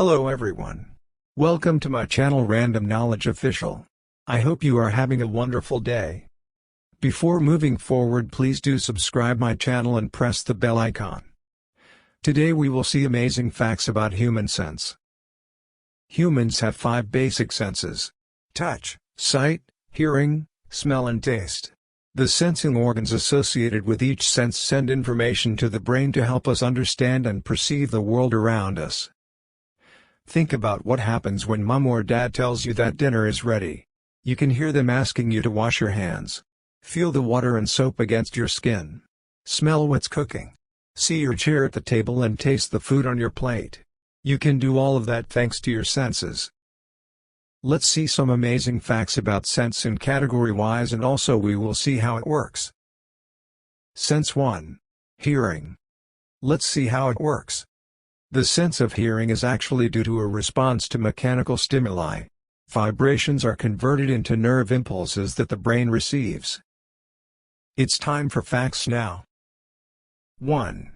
Hello everyone. Welcome to my channel Random Knowledge Official. I hope you are having a wonderful day. Before moving forward, please do subscribe my channel and press the bell icon. Today we will see amazing facts about human sense. Humans have 5 basic senses: touch, sight, hearing, smell and taste. The sensing organs associated with each sense send information to the brain to help us understand and perceive the world around us. Think about what happens when mom or dad tells you that dinner is ready. You can hear them asking you to wash your hands. Feel the water and soap against your skin. Smell what's cooking. See your chair at the table and taste the food on your plate. You can do all of that thanks to your senses. Let's see some amazing facts about sense in category-wise, and also we will see how it works. Sense 1. Hearing. Let's see how it works. The sense of hearing is actually due to a response to mechanical stimuli. Vibrations are converted into nerve impulses that the brain receives. It's time for facts now. 1.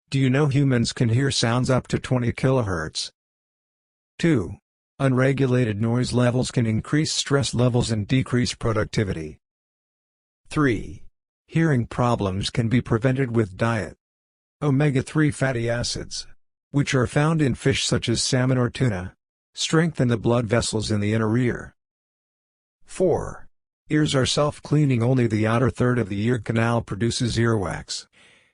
Do you know humans can hear sounds up to 20 kHz? 2. Unregulated noise levels can increase stress levels and decrease productivity. 3. Hearing problems can be prevented with diet. Omega-3 fatty acids, which are found in fish such as salmon or tuna, strengthen the blood vessels in the inner ear. 4. Ears are self-cleaning. Only the outer third of the ear canal produces earwax,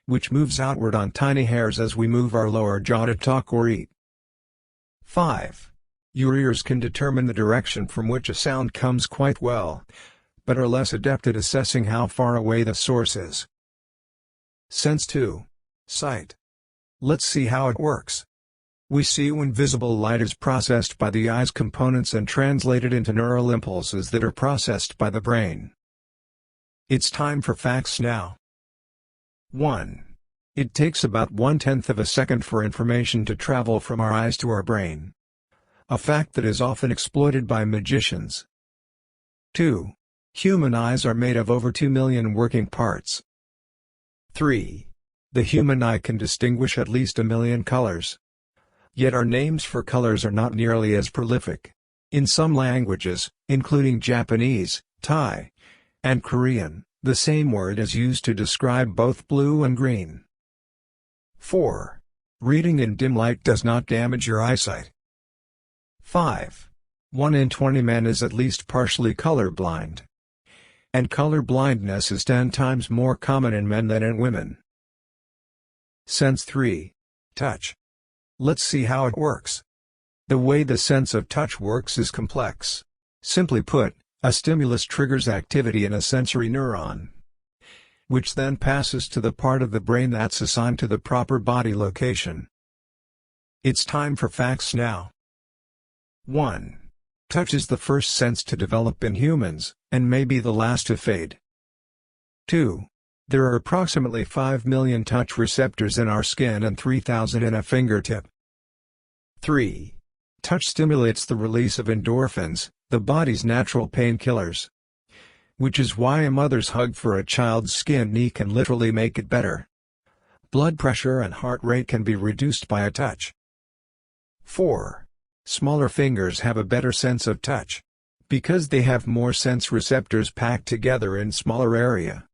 which moves outward on tiny hairs as we move our lower jaw to talk or eat. 5. Your ears can determine the direction from which a sound comes quite well, but are less adept at assessing how far away the source is. Sense 2. Sight. Let's see how it works. We see when visible light is processed by the eye's components and translated into neural impulses that are processed by the brain. It's time for facts now. 1. It takes about 1/10 of a second for information to travel from our eyes to our brain. A fact that is often exploited by magicians. 2. Human eyes are made of over 2 million working parts. 3. The human eye can distinguish at least 1 million colors. Yet our names for colors are not nearly as prolific. In some languages, including Japanese, Thai, and Korean, the same word is used to describe both blue and green. 4. Reading in dim light does not damage your eyesight. 5. 1 in 20 men is at least partially colorblind. And color blindness is 10 times more common in men than in women. Sense 3. Touch. Let's see how it works. The way the sense of touch works is complex. Simply put, a stimulus triggers activity in a sensory neuron, which then passes to the part of the brain that's assigned to the proper body location. It's time for facts now. 1. Touch is the first sense to develop in humans, and may be the last to fade. 2. There are approximately 5 million touch receptors in our skin and 3,000 in a fingertip. 3. Touch stimulates the release of endorphins, the body's natural painkillers, which is why a mother's hug for a child's skin knee can literally make it better. Blood pressure and heart rate can be reduced by a touch. 4. Smaller fingers have a better sense of touch, because they have more sense receptors packed together in smaller area.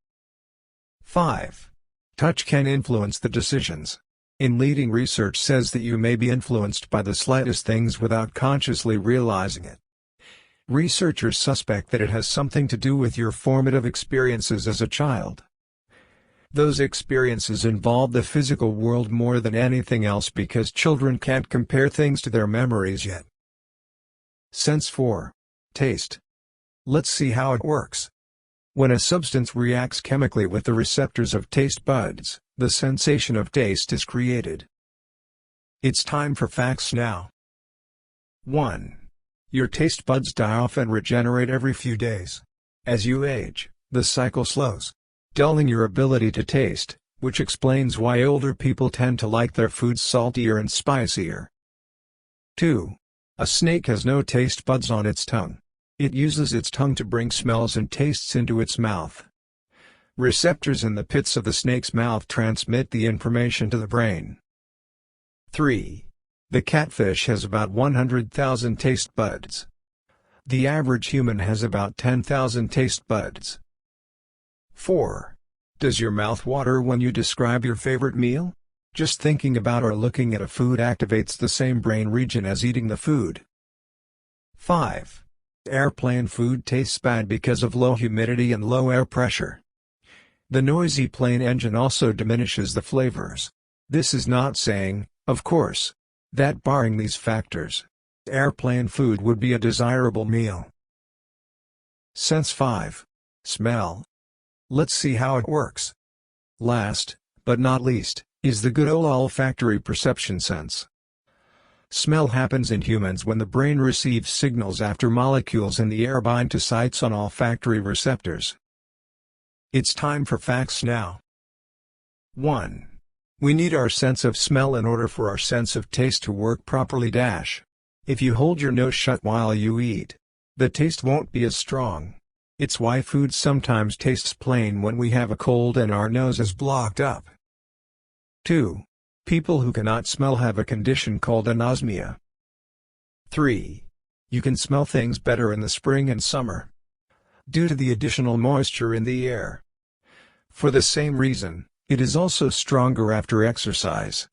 5. Touch can influence the decisions. In leading research says that you may be influenced by the slightest things without consciously realizing it. Researchers suspect that it has something to do with your formative experiences as a child. Those experiences involve the physical world more than anything else because children can't compare things to their memories yet. Sense 4. Taste. Let's see how it works. When a substance reacts chemically with the receptors of taste buds, the sensation of taste is created. It's time for facts now. 1. Your taste buds die off and regenerate every few days. As you age, the cycle slows, dulling your ability to taste, which explains why older people tend to like their foods saltier and spicier. 2. A snake has no taste buds on its tongue. It uses its tongue to bring smells and tastes into its mouth. Receptors in the pits of the snake's mouth transmit the information to the brain. 3. The catfish has about 100,000 taste buds. The average human has about 10,000 taste buds. 4. Does your mouth water when you describe your favorite meal? Just thinking about or looking at a food activates the same brain region as eating the food. 5. Airplane food tastes bad because of low humidity and low air pressure. The noisy plane engine also diminishes the flavors. This is not saying, of course, that barring these factors, airplane food would be a desirable meal. Sense 5. Smell. Let's see how it works. Last, but not least, is the good old olfactory perception sense. Smell happens in humans when the brain receives signals after molecules in the air bind to sites on olfactory receptors. It's time for facts now. 1. We need our sense of smell in order for our sense of taste to work properly. If you hold your nose shut while you eat, the taste won't be as strong. It's why food sometimes tastes plain when we have a cold and our nose is blocked up. 2. People who cannot smell have a condition called anosmia. 3. You can smell things better in the spring and summer, due to the additional moisture in the air. For the same reason, it is also stronger after exercise,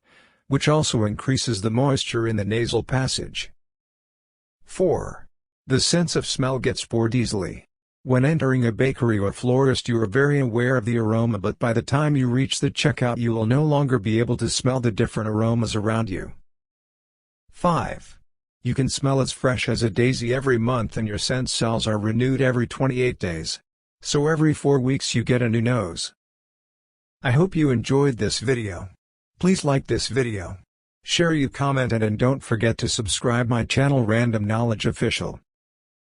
which also increases the moisture in the nasal passage. 4. The sense of smell gets bored easily. When entering a bakery or florist you are very aware of the aroma, but by the time you reach the checkout you will no longer be able to smell the different aromas around you. 5. You can smell as fresh as a daisy every month and your scent cells are renewed every 28 days. So every 4 weeks you get a new nose. I hope you enjoyed this video. Please like this video, share, you comment, and don't forget to subscribe my channel Random Knowledge Official.